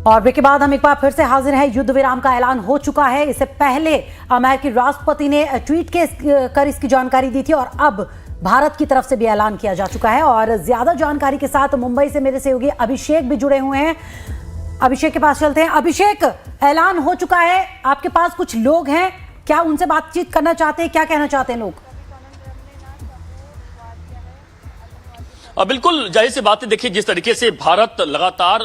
और ब्रेक के बाद हम एक बार फिर से हाजिर हैं। युद्ध विराम का ऐलान हो चुका है। इससे पहले अमेरिकी राष्ट्रपति ने ट्वीट कर इसकी जानकारी दी थी और अब भारत की तरफ से भी ऐलान किया जा चुका है। और ज्यादा जानकारी के साथ मुंबई से मेरे सहयोगी अभिषेक भी जुड़े हुए हैं। अभिषेक के पास चलते हैं। अभिषेक, ऐलान हो चुका है, आपके पास कुछ लोग हैं, क्या उनसे बातचीत करना चाहते हैं, क्या कहना चाहते हैं लोग? बिल्कुल जाहिर सी बात है। देखिए, जिस तरीके से भारत लगातार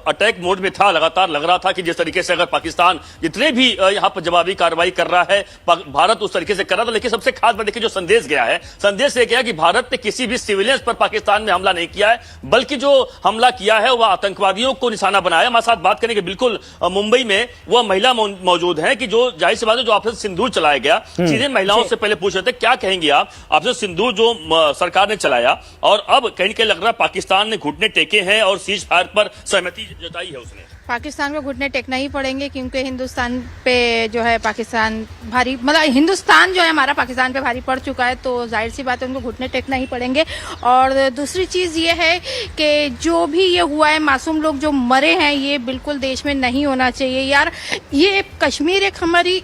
अटैक मोड में था, लगातार लग रहा था कि जिस तरीके से अगर पाकिस्तान जितने भी यहाँ पर जवाबी कार्रवाई कर रहा है, भारत उस तरीके से कर रहा था। लेकिन सबसे खास बात देखिए जो संदेश गया है, संदेश ये गया कि भारत ने किसी भी सिविलियंस पर पाकिस्तान में हमला नहीं किया है, बल्कि जो हमला किया है वह आतंकवादियों को निशाना बनाया। हमारे साथ बात करेंगे बिल्कुल मुंबई में वह महिला मौजूद है कि जो जाहिर सी बात है जो ऑपरेशन सिंदूर चलाया गया, सीधे महिलाओं से पहले पूछ रहे थे क्या कहेंगे आप, ऑपरेशन सिंदूर जो सरकार ने चलाया और अब कहीं लग रहा है पाकिस्तान ने घुटने टेके हैं और सीज फायर पर सहमति जताई है उसने। पाकिस्तान को घुटने टेकना ही पड़ेंगे क्योंकि हिंदुस्तान पे जो है पाकिस्तान भारी, मतलब हिंदुस्तान जो है हमारा पाकिस्तान पे भारी पड़ चुका है, तो जाहिर सी बात है उनको घुटने टेकना ही पड़ेंगे। और दूसरी चीज़ ये है कि जो भी ये हुआ है, मासूम लोग जो मरे हैं, ये बिल्कुल देश में नहीं होना चाहिए यार। ये कश्मीर एक हमारी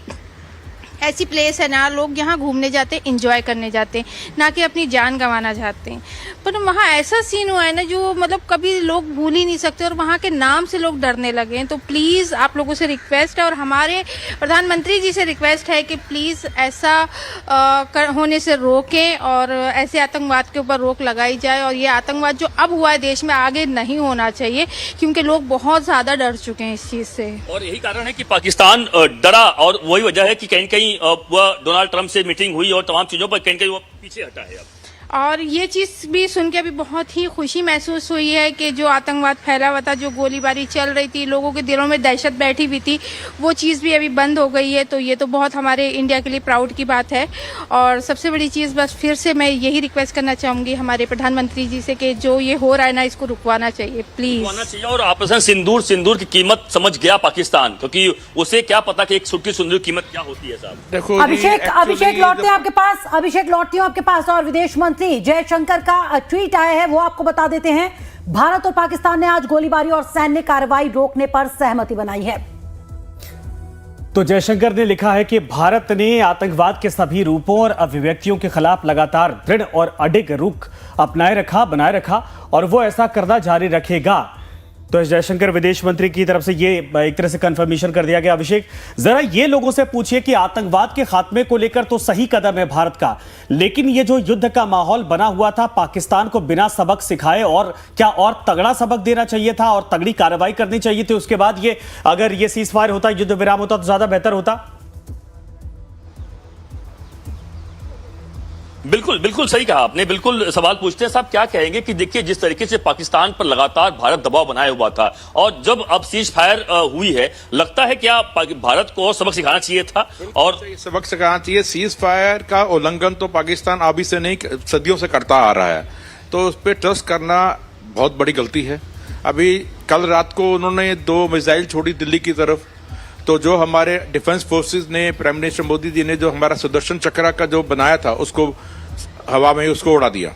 ऐसी प्लेस है ना, लोग यहाँ घूमने जाते हैं, एंजॉय करने जाते हैं, ना कि अपनी जान गंवाना चाहते हैं। पर वहाँ ऐसा सीन हुआ है ना जो मतलब कभी लोग भूल ही नहीं सकते और वहाँ के नाम से लोग डरने लगे हैं। तो प्लीज़ आप लोगों से रिक्वेस्ट है और हमारे प्रधानमंत्री जी से रिक्वेस्ट है कि प्लीज़ ऐसा होने से रोकें और ऐसे आतंकवाद के ऊपर रोक लगाई जाए। और ये आतंकवाद जो अब हुआ है देश में, आगे नहीं होना चाहिए क्योंकि लोग बहुत ज़्यादा डर चुके हैं इस चीज़ से। और यही कारण है कि पाकिस्तान डरा और वही वजह है कि कहीं कहीं वह डोनाल्ड ट्रंप से मीटिंग हुई और तमाम चीजों पर कहीं कहीं वो पीछे हटा है अब। और ये चीज़ भी सुन के अभी बहुत ही खुशी महसूस हुई है कि जो आतंकवाद फैला हुआ था, जो गोलीबारी चल रही थी, लोगों के दिलों में दहशत बैठी हुई थी, वो चीज़ भी अभी बंद हो गई है। तो ये तो बहुत हमारे इंडिया के लिए प्राउड की बात है। और सबसे बड़ी चीज़ बस फिर से मैं यही रिक्वेस्ट करना चाहूँगी हमारे प्रधानमंत्री जी से कि जो ये हो रहा है ना, इसको रुकवाना चाहिए, प्लीज़ रुकवाना चाहिए। और ऑपरेशन सिंदूर की कीमत समझ गया पाकिस्तान, क्योंकि उसे क्या पता कि एक सूटकेस सिंदूर की कीमत क्या होती है। साहब देखो, अभिषेक लौटते हैं आपके पास। अभिषेक लौटती हूँ आपके पास। और विदेश मंत्री जयशंकर का ट्वीट आया है, वो आपको बता देते हैं। भारत और पाकिस्तान ने आज गोलीबारी और सैन्य कार्रवाई रोकने पर सहमति बनाई है। तो जयशंकर ने लिखा है कि भारत ने आतंकवाद के सभी रूपों और अभिव्यक्तियों के खिलाफ लगातार दृढ़ और अडिग रुख बनाए रखा और वो ऐसा करना जारी रखेगा। तो जयशंकर विदेश मंत्री की तरफ से ये एक तरह से कंफर्मेशन कर दिया गया। अभिषेक, जरा ये लोगों से पूछिए कि आतंकवाद के खात्मे को लेकर तो सही कदम है भारत का, लेकिन ये जो युद्ध का माहौल बना हुआ था, पाकिस्तान को बिना सबक सिखाए और क्या और तगड़ा सबक देना चाहिए था और तगड़ी कार्रवाई करनी चाहिए थी। उसके बाद ये अगर ये सीज फायर होता, युद्ध विराम होता तो ज्यादा बेहतर होता। बिल्कुल सही कहा आपने। बिल्कुल सवाल पूछते हैं साहब क्या कहेंगे कि देखिए जिस तरीके से पाकिस्तान पर लगातार भारत दबाव बनाया हुआ था और जब अब सीज फायर हुई है, लगता है क्या भारत को और सबक सिखाना चाहिए था और सबक सिखाना चाहिए। सीज फायर का उल्लंघन तो पाकिस्तान अभी से नहीं, सदियों से करता आ रहा है, तो उस पर ट्रस्ट करना बहुत बड़ी गलती है। अभी कल रात को उन्होंने 2 मिसाइल छोड़ी दिल्ली की तरफ, तो जो हमारे डिफेंस फोर्सेस ने, प्राइम मिनिस्टर मोदी जी ने जो हमारा सुदर्शन चक्र का जो बनाया था उसको हवा में उसको उड़ा दिया,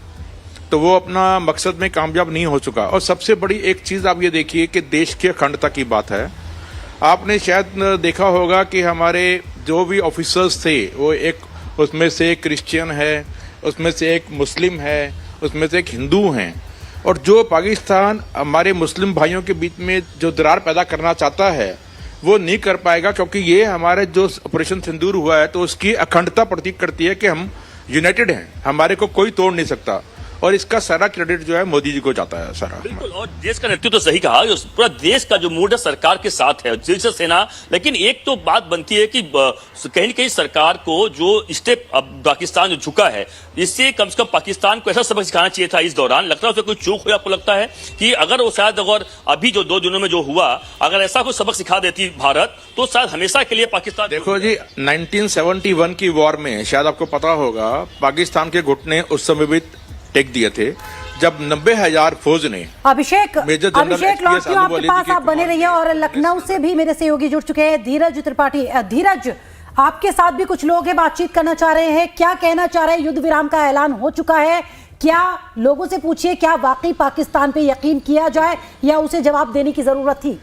तो वो अपना मकसद में कामयाब नहीं हो चुका। और सबसे बड़ी एक चीज़ आप ये देखिए कि देश की अखंडता की बात है। आपने शायद देखा होगा कि हमारे जो भी ऑफिसर्स थे वो एक, उसमें से एक क्रिश्चियन है, उसमें से एक मुस्लिम है, उसमें से एक हिंदू हैं। और जो पाकिस्तान हमारे मुस्लिम भाइयों के बीच में जो दरार पैदा करना चाहता है वो नहीं कर पाएगा, क्योंकि ये हमारे जो ऑपरेशन सिंदूर हुआ है तो उसकी अखंडता प्रतीक करती है कि हम यूनाइटेड हैं, हमारे को कोई तोड़ नहीं सकता। और इसका सारा क्रेडिट जो है मोदी जी को जाता है सारा। बिल्कुल, और देश का नेतृत्व तो सही कहा, पूरा देश का जो मूड है सरकार के साथ है, सेना। लेकिन एक तो बात बनती है कि कहीं न कहीं सरकार को जो स्टेप अब पाकिस्तान जो झुका है, इससे कम से कम पाकिस्तान को ऐसा सबक सिखाना चाहिए था इस दौरान। लगता है उसमें कोई चूक हुई आपको लगता है कि अगर वो शायद अगर अभी जो 2 दिनों में जो हुआ, अगर ऐसा कोई सबक सिखा देती भारत तो शायद हमेशा के लिए पाकिस्तान। देखो जी, 1971 की वॉर में शायद आपको पता होगा पाकिस्तान के घुटने उस समय भी टेक दिए थे जब 90,000 फौज ने। अभिषेक लौटती हूं आपके पास, आप बने रहिए। और लखनऊ से भी मेरे सहयोगी जुड़ चुके हैं, धीरज त्रिपाठी। धीरज, आपके साथ भी कुछ लोग हैं, बातचीत करना चाह रहे हैं, क्या कहना चाह रहे हैं? युद्ध विराम का ऐलान हो चुका है, क्या लोगों से पूछिए क्या वाकई पाकिस्तान पे यकीन किया जाए या उसे जवाब देने की जरूरत थी?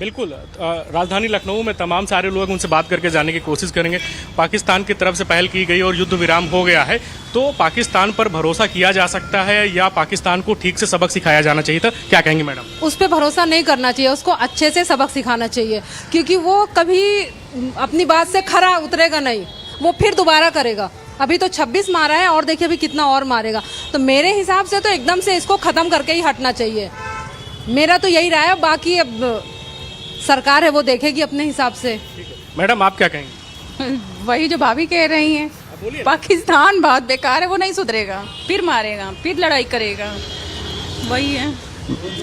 बिल्कुल राजधानी लखनऊ में तमाम सारे लोग उनसे बात करके जाने की कोशिश करेंगे। पाकिस्तान की तरफ से पहल की गई और युद्ध विराम हो गया है, तो पाकिस्तान पर भरोसा किया जा सकता है या पाकिस्तान को ठीक से सबक सिखाया जाना चाहिए था? क्या कहेंगे मैडम? उस पर भरोसा नहीं करना चाहिए, उसको अच्छे से सबक सिखाना चाहिए, क्योंकि वो कभी अपनी बात से खरा उतरेगा नहीं, वो फिर दोबारा करेगा। अभी तो 26 मारा है और देखिए अभी कितना और मारेगा। तो मेरे हिसाब से तो एकदम से इसको ख़त्म करके ही हटना चाहिए, मेरा तो यही राय है। बाकी अब सरकार है वो देखेगी अपने हिसाब से। मैडम आप क्या कहेंगे? वही जो भाभी कह रही हैं, पाकिस्तान बहुत बेकार है, वो नहीं सुधरेगा, फिर मारेगा, फिर लड़ाई करेगा, वही है।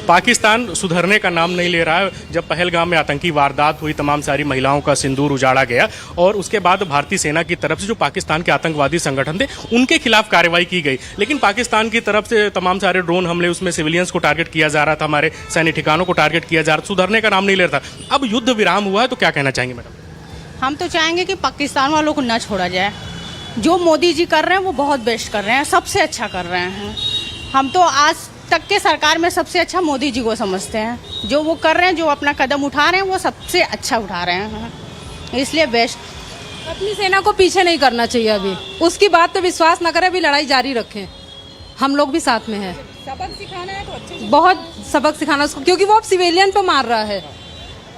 पाकिस्तान सुधरने का नाम नहीं ले रहा है। जब पहलगाम में आतंकी वारदात हुई, तमाम सारी महिलाओं का सिंदूर उजाड़ा गया और उसके बाद भारतीय सेना की तरफ से जो पाकिस्तान के आतंकवादी संगठन थे उनके खिलाफ कार्रवाई की गई, लेकिन पाकिस्तान की तरफ से तमाम सारे ड्रोन हमले, उसमें सिविलियंस को टारगेट किया जा रहा था, हमारे सैन्य ठिकानों को टारगेट किया जा रहा था, सुधरने का नाम नहीं ले रहा था। अब युद्ध विराम हुआ है तो क्या कहना चाहेंगे मैडम? हम तो चाहेंगे कि पाकिस्तान वालों को न छोड़ा जाए। जो मोदी जी कर रहे हैं वो बहुत बेस्ट कर रहे हैं, सबसे अच्छा कर रहे हैं। हम तो आज तक के सरकार में सबसे अच्छा मोदी जी को समझते हैं। जो वो कर रहे हैं, जो अपना कदम उठा रहे हैं, वो सबसे अच्छा उठा रहे हैं, इसलिए बेस्ट। अपनी सेना को पीछे नहीं करना चाहिए, अभी उसकी बात पे विश्वास न करें, अभी लड़ाई जारी रखें, हम लोग भी साथ में हैं। सबक सिखाना है तो अच्छे से बहुत सबक सिखाना उसको, क्योंकि वो अब सिविलियन पे मार रहा है,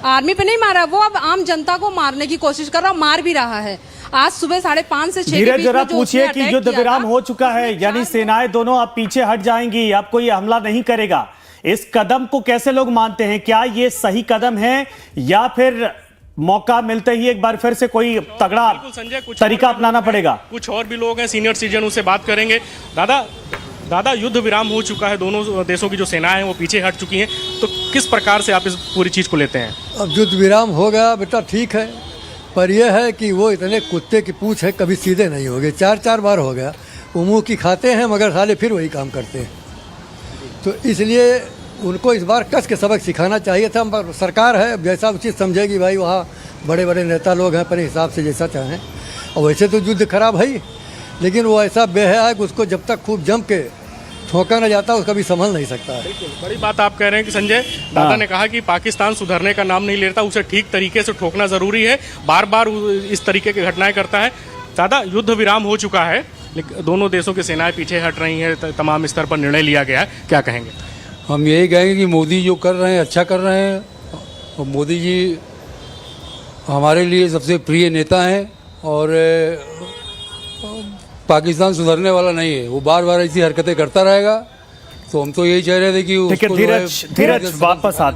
आर्मी पे नहीं मार रहा, वो अब आम जनता को मारने की कोशिश कर रहा, मार भी रहा है। आज सुबह 5:30 से 6 के धीरज बीच जरा में जो पूछिए उसने कि अटैक युद्ध किया विराम था, हो चुका है, उसमें यानी 4 सेनाएं दोनों अब पीछे हट जाएंगी, अब कोई हमला नहीं करेगा। इस कदम को कैसे लोग मानते हैं? क्या ये सही कदम है या फिर मौका मिलते ही एक बार फिर से कोई तगड़ा बिल्कुल संजय, कुछ तरीका और भी अपनाना लोग हैं, पड़ेगा? कुछ और भी लोग हैं सीनियर सिटीजन, उनसे बात करेंगे। दादा युद्ध विराम हो चुका है, दोनों देशों की जो सेनाएं हैं वो पीछे हट चुकी हैं, तो किस प्रकार से आप इस पूरी चीज को लेते हैं? अब युद्ध विराम हो गया बेटा, ठीक है, पर यह है कि वो इतने कुत्ते की पूंछ है, कभी सीधे नहीं हो गए। 4 बार हो गया, वो मुँह की खाते हैं मगर साले फिर वही काम करते हैं। तो इसलिए उनको इस बार कस के सबक सिखाना चाहिए था। पर सरकार है, जैसा उचित समझेगी भाई, वहाँ बड़े बड़े नेता लोग हैं, अपने हिसाब से जैसा चाहें। और वैसे तो युद्ध खराब है ही, लेकिन वो ऐसा बेहया है कि उसको जब तक खूब जम के ठोका न जाता उसका भी संभल नहीं सकता है। बड़ी बात आप कह रहे हैं कि संजय, दादा ने कहा कि पाकिस्तान सुधरने का नाम नहीं लेता, उसे ठीक तरीके से ठोकना जरूरी है, बार बार इस तरीके की घटनाएं करता है। दादा युद्ध विराम हो चुका है, लेकिन दोनों देशों की सेनाएं पीछे हट रही हैं, तमाम स्तर पर निर्णय लिया गया है, क्या कहेंगे? हम यही कहेंगे कि मोदी जो कर रहे हैं अच्छा कर रहे हैं, और मोदी जी हमारे लिए सबसे प्रिय नेता हैं, और पाकिस्तान सुधरने वाला नहीं है, वो बार बार ऐसी हरकतें करता रहेगा। तो हम तो यही चाह रहे थे कि ठीक है, धीरज वापस आते